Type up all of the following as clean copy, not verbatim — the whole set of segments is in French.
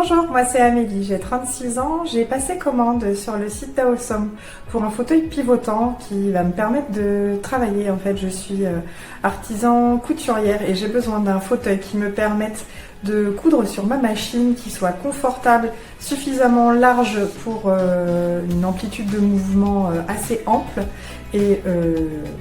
Bonjour, moi c'est Amélie, j'ai 36 ans, j'ai passé commande sur le site d'Awesome pour un fauteuil pivotant qui va me permettre de travailler. En fait, je suis artisan couturière et j'ai besoin d'un fauteuil qui me permette de coudre sur ma machine, qui soit confortable, suffisamment large pour une amplitude de mouvement assez ample. Et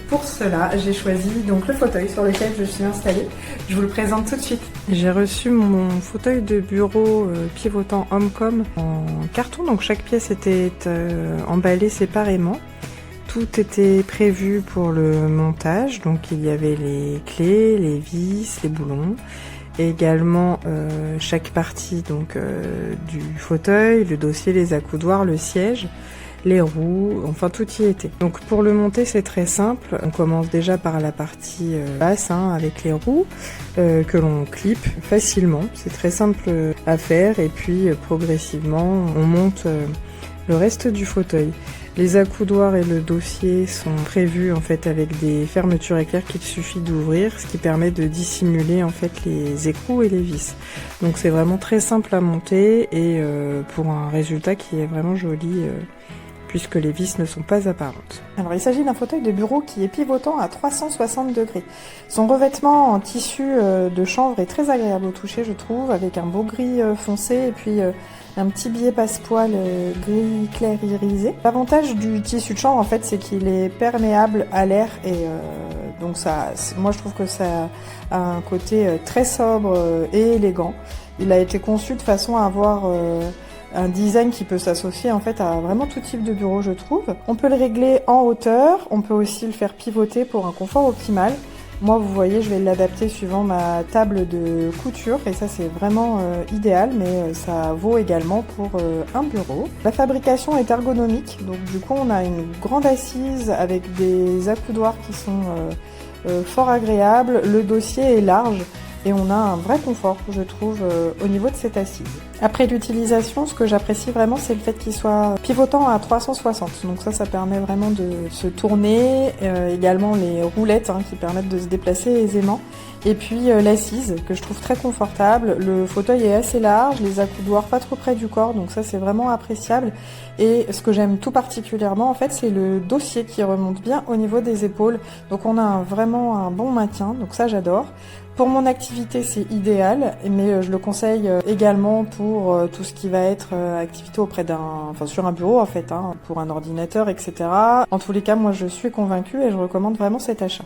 pour cela, j'ai choisi donc le fauteuil sur lequel je suis installée. Je vous le présente tout de suite. J'ai reçu mon fauteuil de bureau pivotant Homecom en carton, donc chaque pièce était emballée séparément. Tout était prévu pour le montage, donc il y avait les clés, les vis, les boulons, et également chaque partie donc du fauteuil, le dossier, les accoudoirs, le siège, les roues, enfin tout y était. Donc pour le monter c'est très simple, on commence déjà par la partie basse avec les roues que l'on clip facilement, c'est très simple à faire et puis progressivement on monte le reste du fauteuil. Les accoudoirs et le dossier sont prévus en fait avec des fermetures éclair qu'il suffit d'ouvrir, ce qui permet de dissimuler en fait les écrous et les vis. Donc c'est vraiment très simple à monter et pour un résultat qui est vraiment joli puisque les vis ne sont pas apparentes. Alors il s'agit d'un fauteuil de bureau qui est pivotant à 360 degrés. Son revêtement en tissu de chanvre est très agréable au toucher je trouve, avec un beau gris foncé et puis un petit billet passepoil gris clair irisé. L'avantage du tissu de chanvre en fait c'est qu'il est perméable à l'air et donc ça, moi je trouve que ça a un côté très sobre et élégant. Il a été conçu de façon à avoir un design qui peut s'associer en fait à vraiment tout type de bureau je trouve. On peut le régler en hauteur, on peut aussi le faire pivoter pour un confort optimal. Moi vous voyez je vais l'adapter suivant ma table de couture et ça c'est vraiment idéal mais ça vaut également pour un bureau. La fabrication est ergonomique donc du coup on a une grande assise avec des accoudoirs qui sont fort agréables, le dossier est large. Et on a un vrai confort, je trouve, au niveau de cette assise. Après l'utilisation, ce que j'apprécie vraiment, c'est le fait qu'il soit pivotant à 360. Donc ça permet vraiment de se tourner. Également les roulettes qui permettent de se déplacer aisément. Et puis l'assise, que je trouve très confortable. Le fauteuil est assez large, les accoudoirs pas trop près du corps, donc ça c'est vraiment appréciable. Et ce que j'aime tout particulièrement, en fait, c'est le dossier qui remonte bien au niveau des épaules. Donc on a vraiment un bon maintien, donc ça j'adore. Pour mon activité, c'est idéal, mais je le conseille également pour tout ce qui va être activité sur un bureau en fait, pour un ordinateur, etc. En tous les cas, moi je suis convaincue et je recommande vraiment cet achat.